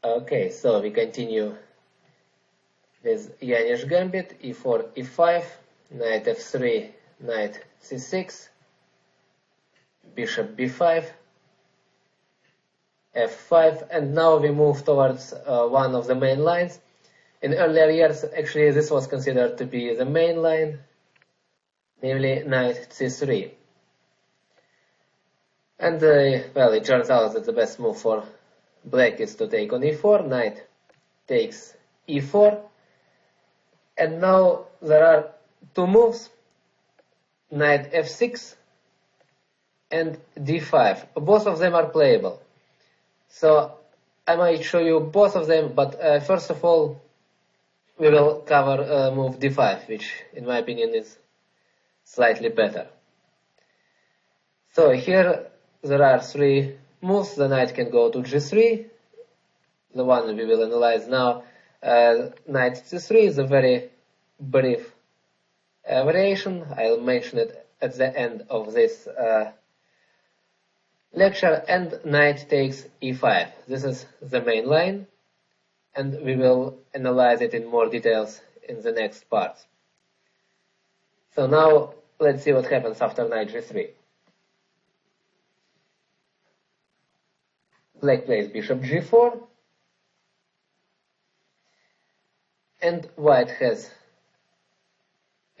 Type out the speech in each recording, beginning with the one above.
Okay, so we continue with Jaenisch Gambit, e4, e5, knight f3, knight c6, bishop b5, f5, and now we move towards one of the main lines. In earlier years, actually, this was considered to be the main line, namely knight c3. And, well, it turns out that the best move for black is to take on e4, knight takes e4, and now there are two moves, knight f6 and d5. Both of them are playable. So I might show you both of them, but first of all, we will cover move d5, which in my opinion is slightly better. So here there are three moves. The knight can go to g3. The one we will analyze now, knight c3, is a very brief variation. I'll mention it at the end of this lecture. And knight takes e5. This is the main line, and we will analyze it in more details in the next parts. So now let's see what happens after knight g3. Black plays bishop g4, and white has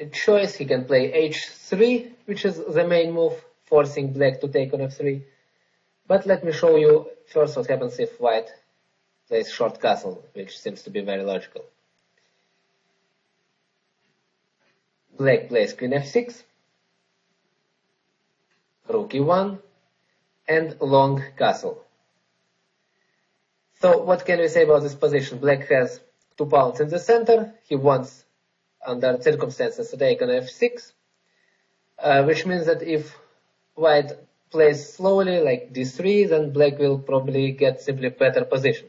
a choice. He can play h3, which is the main move, forcing black to take on f3. But let me show you first what happens if white plays short castle, which seems to be very logical. Black plays queen f6, rook e1, and long castle. So what can we say about this position? Black has 2 pawns in the center. He wants, under circumstances, to take on f6, which means that if white plays slowly, like d3, then black will probably get simply better position.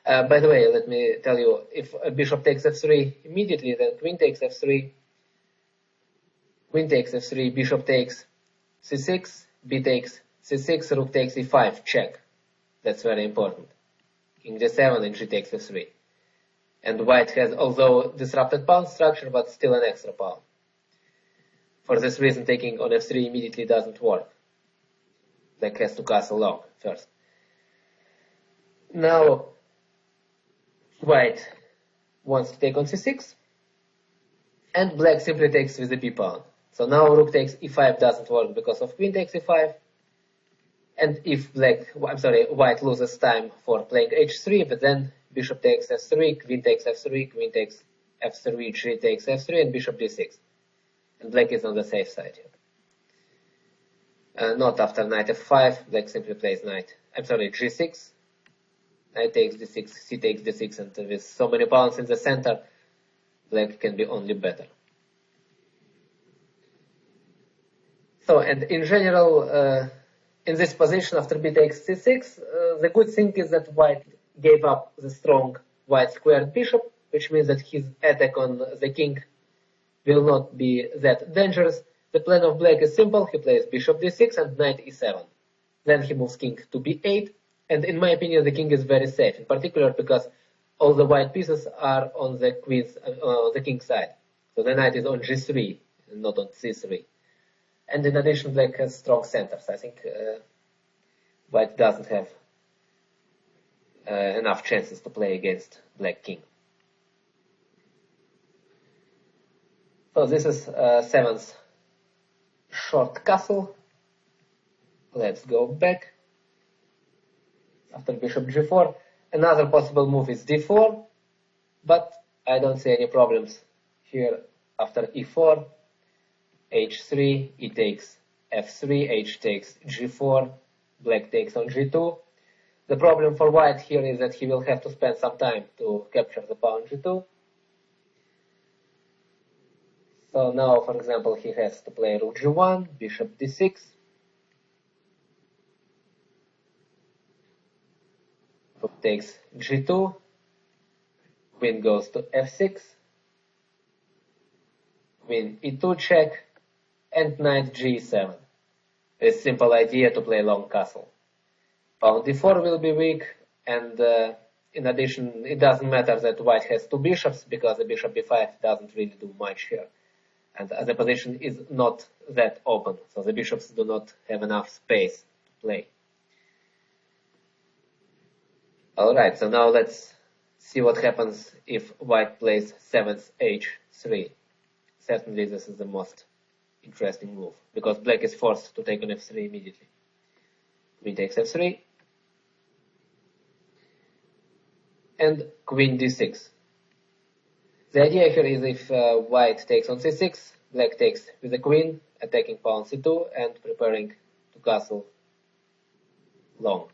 By the way, let me tell you, if a bishop takes f3 immediately, then queen takes f3, queen takes f3, bishop takes c6, b takes c6, rook takes e5, check. That's very important. King g7 and g takes f3. And white has, although disrupted pawn structure, but still an extra pawn. For this reason, taking on f3 immediately doesn't work. Black has to castle long first. Now, white wants to take on c6, and black simply takes with the b pawn. So now rook takes e5 doesn't work because of queen takes e5. And if white loses time for playing h3, but then bishop takes f3, queen takes f3, queen takes f3, g takes f3, and bishop d6. And black is on the safe side here. Not after knight f5, black simply plays g6. Knight takes d6, c takes d6, and with so many pawns in the center, black can be only better. So, and in general, in this position after b takes c6, the good thing is that white gave up the strong white squared bishop, which means that his attack on the king will not be that dangerous. The plan of black is simple. He plays bishop d6 and knight e7. Then he moves king to b8, and in my opinion the king is very safe, in particular because all the white pieces are on the king's side. So the knight is on g3, not on c3. And in addition, black has strong centers. I think white doesn't have enough chances to play against black king. So this is 7th short castle. Let's go back. After bishop g4, another possible move is d4, but I don't see any problems here after e4. h3, e takes f3, h takes g4, black takes on g2. The problem for white here is that he will have to spend some time to capture the pawn g2. So now, for example, he has to play rook g1, bishop d6. Rook takes g2, queen goes to f6, queen e2 check, and knight g7. A simple idea to play long castle. Pawn d4 will be weak, and in addition, it doesn't matter that white has two bishops because the bishop b5 doesn't really do much here. And the position is not that open, so the bishops do not have enough space to play. Alright, so now let's see what happens if white plays 7th h3. Certainly this is the most interesting move, because black is forced to take on f3 immediately. Queen takes f3, and queen d6. The idea here is if white takes on c6, black takes with the queen, attacking pawn c2, and preparing to castle long.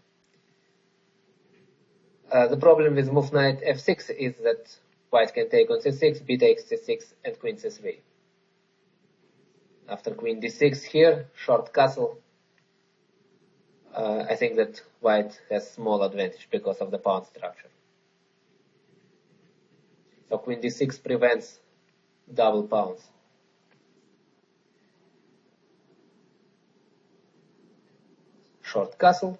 The problem with move knight f6 is that white can take on c6, b takes c6, and queen c3. After queen d6 here, short castle, I think that white has small advantage because of the pawn structure. So queen d6 prevents double pawns. Short castle.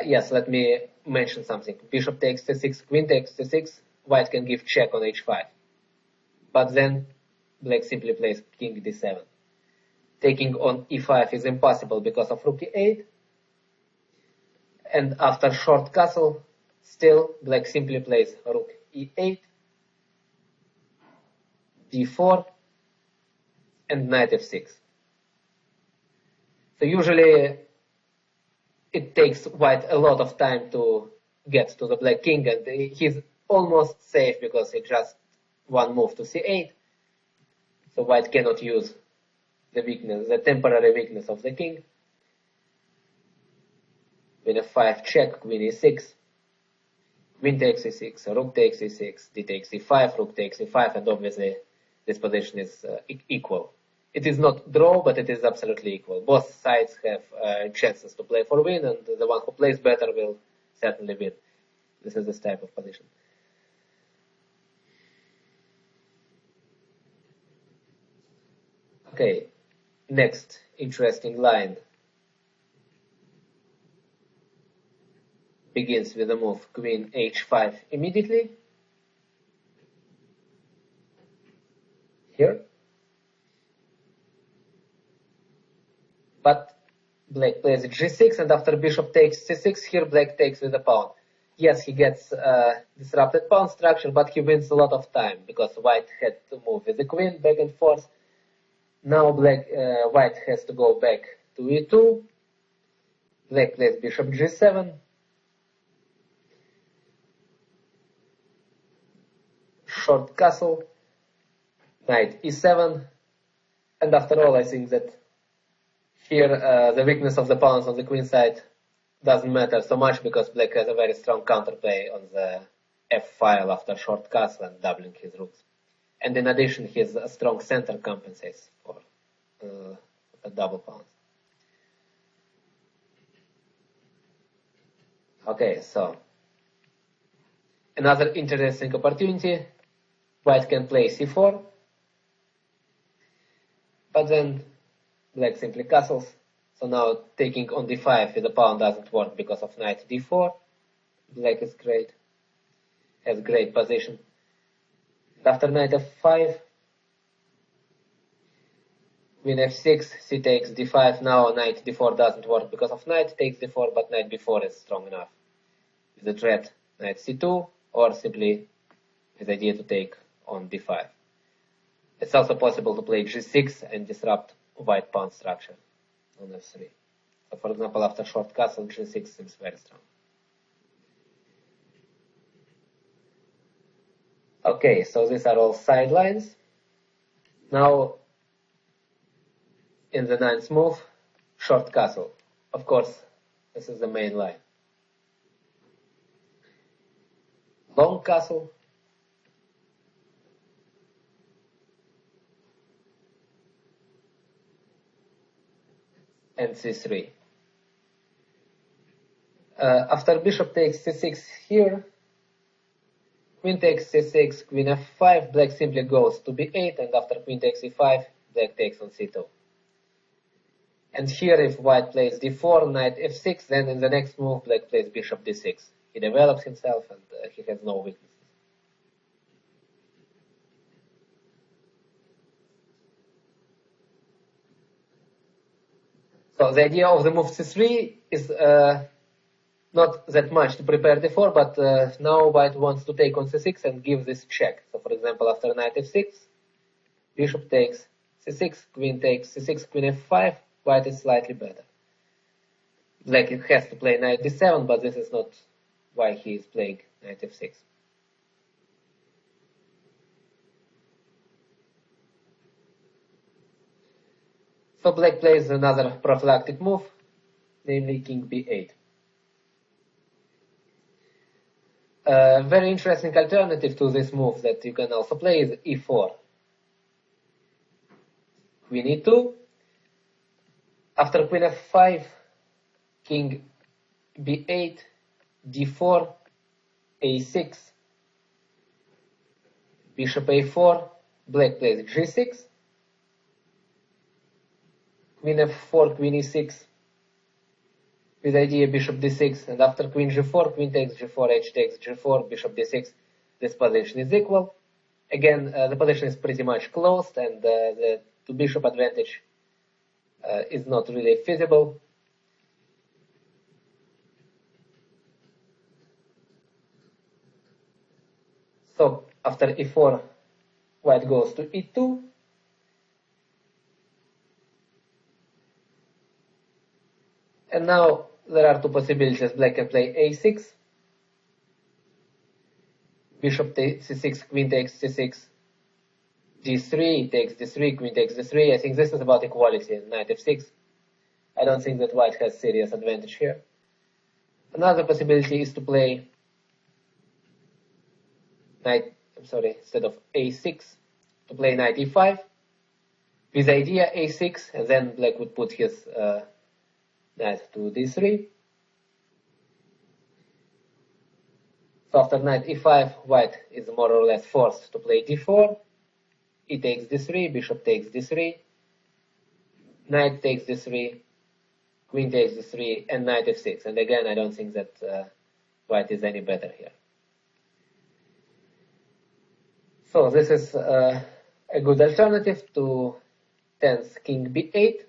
Yes, let me mention something. Bishop takes c6, queen takes c6, white can give check on h5. But then black simply plays king d7. Taking on e5 is impossible because of rook e8. And after short castle, still black simply plays rook e8, d4, and knight f6. So usually it takes white a lot of time to get to the black king, and he's almost safe because he just one move to c8. So white cannot use the weakness, the temporary weakness of the king. Queen f5 check, queen e6, queen takes e6, rook takes e6, d takes e5, rook takes e5, and obviously this position is equal. It is not draw, but it is absolutely equal. Both sides have chances to play for win, and the one who plays better will certainly win. This is this type of position. Okay, next interesting line begins with the move queen h5 immediately. Here. But black plays g6, and after bishop takes c6, here black takes with the pawn. Yes, he gets disrupted pawn structure, but he wins a lot of time because white had to move with the queen back and forth. Now white has to go back to e2. Black plays bishop g7. Short castle. Knight e7. And after all, I think that here the weakness of the pawns on the queen side doesn't matter so much because black has a very strong counterplay on the f file after short castle and doubling his rooks. And in addition, his strong center compensates for the double pawns. Okay, so another interesting opportunity. White can play c4, but then black simply castles. So now taking on d5 with the pawn doesn't work because of knight d4. Black is great, has great position. After knight f5, queen f6, c takes d5. Now knight d4 doesn't work because of knight takes d4, but knight b4 is strong enough. With the threat knight c2, or simply with the idea to take on d5. It's also possible to play g6 and disrupt white pawn structure on f3. So for example, after short castle, g6 seems very strong. Okay, so these are all sidelines. Now, in the ninth move, short castle. Of course, this is the main line. Long castle. And c3. After bishop takes c6 here, queen takes c6, queen f5, black simply goes to b8, and after queen takes e5, black takes on c2. And here if white plays d4, knight f6, then in the next move black plays bishop d6. He develops himself and he has no weaknesses. So the idea of the move c3 is not that much to prepare d4, but now white wants to take on c6 and give this check. So for example, after knight f6, bishop takes c6, queen takes c6, queen f5, white is slightly better. Black has to play knight d7, but this is not why he is playing knight f6. So black plays another prophylactic move, namely king b8. A very interesting alternative to this move that you can also play is e4. Queen e2. After queen f5, king b8, d4, a6, bishop a4, black plays g6, queen f4, queen e6, with idea bishop d6, and after queen g4, queen takes g4, h takes g4, bishop d6, this position is equal. Again, the position is pretty much closed, and the two bishop advantage is not really feasible. So after e4, white goes to e2. And now there are two possibilities. Black can play a6, bishop takes c6, queen takes c6, d3, takes d3, queen takes d3. I think this is about equality, knight f6. I don't think that white has serious advantage here. Another possibility is to play instead of a6, to play knight e5, with idea a6, and then black would put his knight to d3. So after knight e5, white is more or less forced to play d4. E takes d3, bishop takes d3, knight takes d3, queen takes d3, and knight f6. And again, I don't think that white is any better here. So this is a good alternative to tense king b8.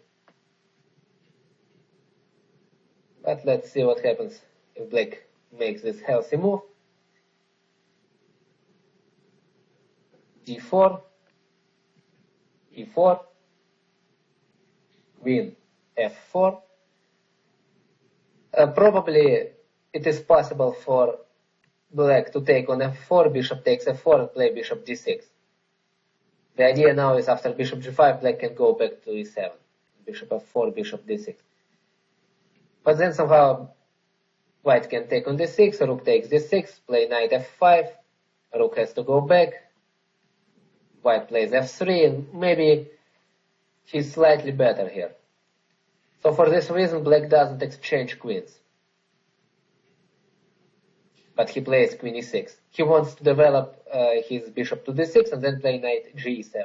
But let's see what happens if black makes this healthy move. g4, e4, queen f4. Probably it is possible for black to take on f4, bishop takes f4, and play bishop d6. The idea now is after bishop g5, black can go back to e7. Bishop f4, bishop d6. But then somehow white can take on d6, rook takes d6, play knight f5, rook has to go back, white plays f3, and maybe he's slightly better here. So for this reason, black doesn't exchange queens. But he plays queen e6. He wants to develop his bishop to d6 and then play knight g7.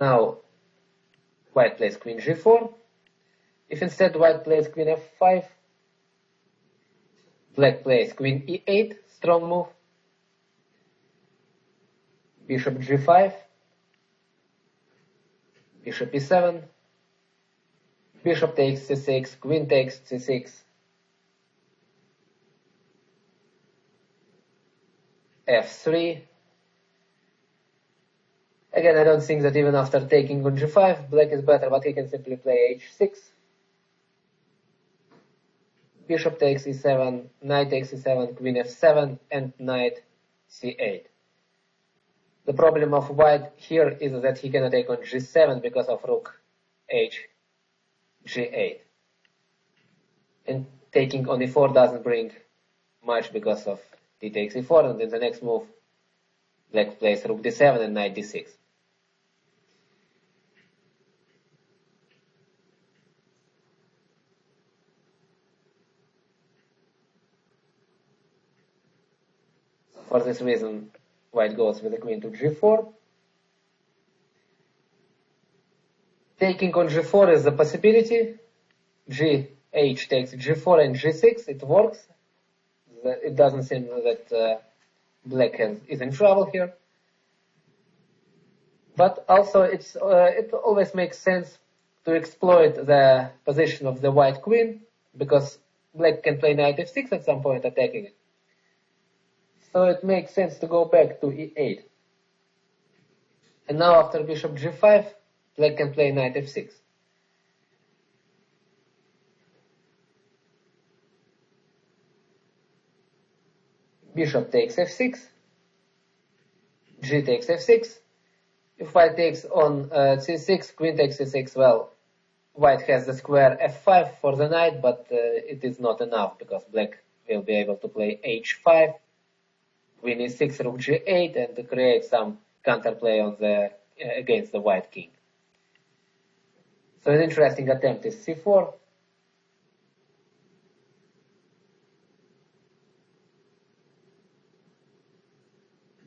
Now, white plays queen g4. If instead white plays queen f5, black plays queen e8, strong move, bishop g5, bishop e7, bishop takes c6, queen takes c6, f3. Again, I don't think that even after taking on g5, black is better, but he can simply play h6. Bishop takes e7, knight takes e7, queen f7, and knight c8. The problem of white here is that he cannot take on g7 because of rook h g8. And taking on e4 doesn't bring much because of d takes e4, and in the next move, black plays rook d7 and knight d6. For this reason, white goes with the queen to g4. Taking on g4 is a possibility. H takes g4 and g6. It works. It doesn't seem that black is in trouble here. But also, it always makes sense to exploit the position of the white queen, because black can play knight f6 at some point, attacking it. So it makes sense to go back to e8. And now after bishop g5, black can play knight f6. Bishop takes f6, g takes f6. If white takes on c6, queen takes c6, well, white has the square f5 for the knight, but it is not enough, because black will be able to play h5, queen e6, rook g8, and to create some counterplay on the against the white king. So an interesting attempt is c4.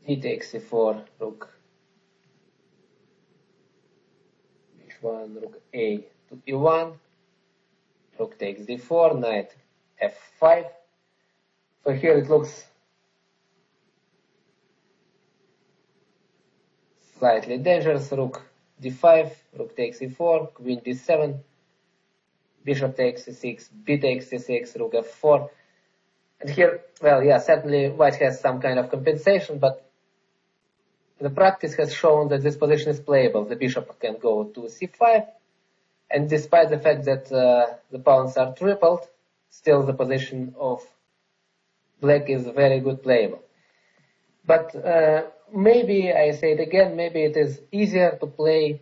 D takes c4, rook h1, rook a to e1, rook takes d4, knight f5. So here it looks slightly dangerous. Rook d5, rook takes e4, queen d7, bishop takes c6, b takes c6, rook f4. And here, well, yeah, certainly white has some kind of compensation, but the practice has shown that this position is playable. The bishop can go to c5, and despite the fact that the pawns are tripled, still the position of black is very good playable. But maybe, I say it again, maybe it is easier to play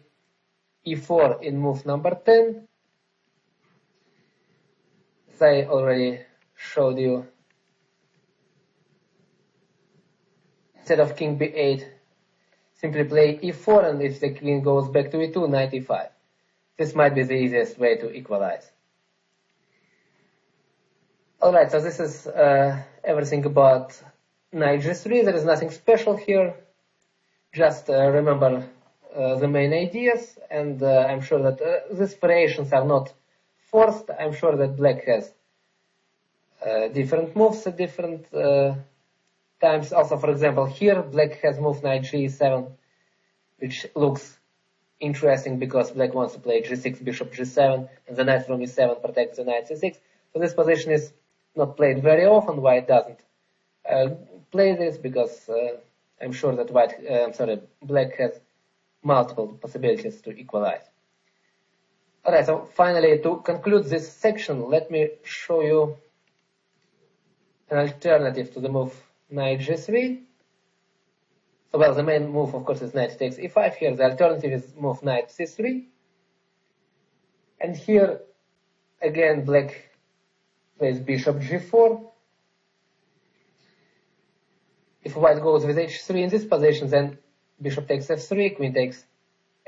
e4 in move number 10. As I already showed you, instead of king b8, simply play e4, and if the queen goes back to e2, knight e5. This might be the easiest way to equalize. Alright, so this is everything about knight g3. There is nothing special here. Just remember the main ideas, and I'm sure that these variations are not forced. I'm sure that black has different moves at different times. Also, for example, here black has moved knight g7, which looks interesting because black wants to play g6, bishop g7, and the knight from e7 protects the knight c6. So this position is not played very often. White doesn't play this because I'm sure that black has multiple possibilities to equalize. Alright, so finally, to conclude this section, let me show you an alternative to the move knight g3. So, well, the main move, of course, is knight takes e5. Here, the alternative is move knight c3. And here, again, black plays bishop g4. If white goes with h3 in this position, then bishop takes f3, queen takes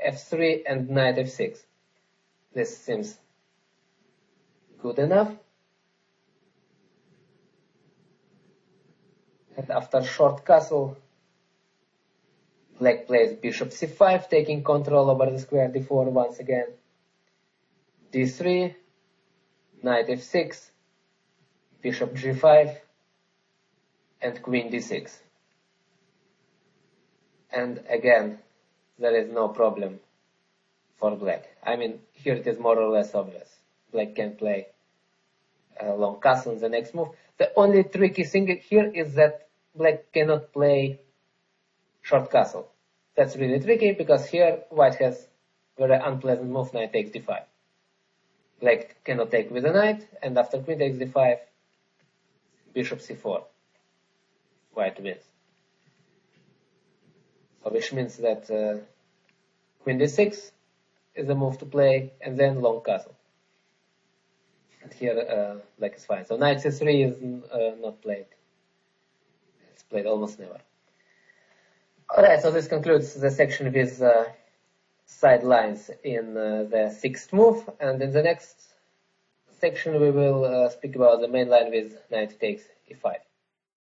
f3, and knight f6. This seems good enough. And after short castle, black plays bishop c5, taking control over the square d4 once again. d3, knight f6, bishop g5, and queen d6. And again, there is no problem for black. I mean, here it is more or less obvious. Black can play a long castle in the next move. The only tricky thing here is that black cannot play short castle. That's really tricky because here white has very unpleasant move, knight takes d5. Black cannot take with the knight, and after queen takes d5, bishop c4. White wins. So which means that queen d6 is the move to play, and then long castle. And here black is fine. So knight c3 is not played. It's played almost never. Alright, so this concludes the section with side lines in the sixth move, and in the next section we will speak about the main line with knight takes e5.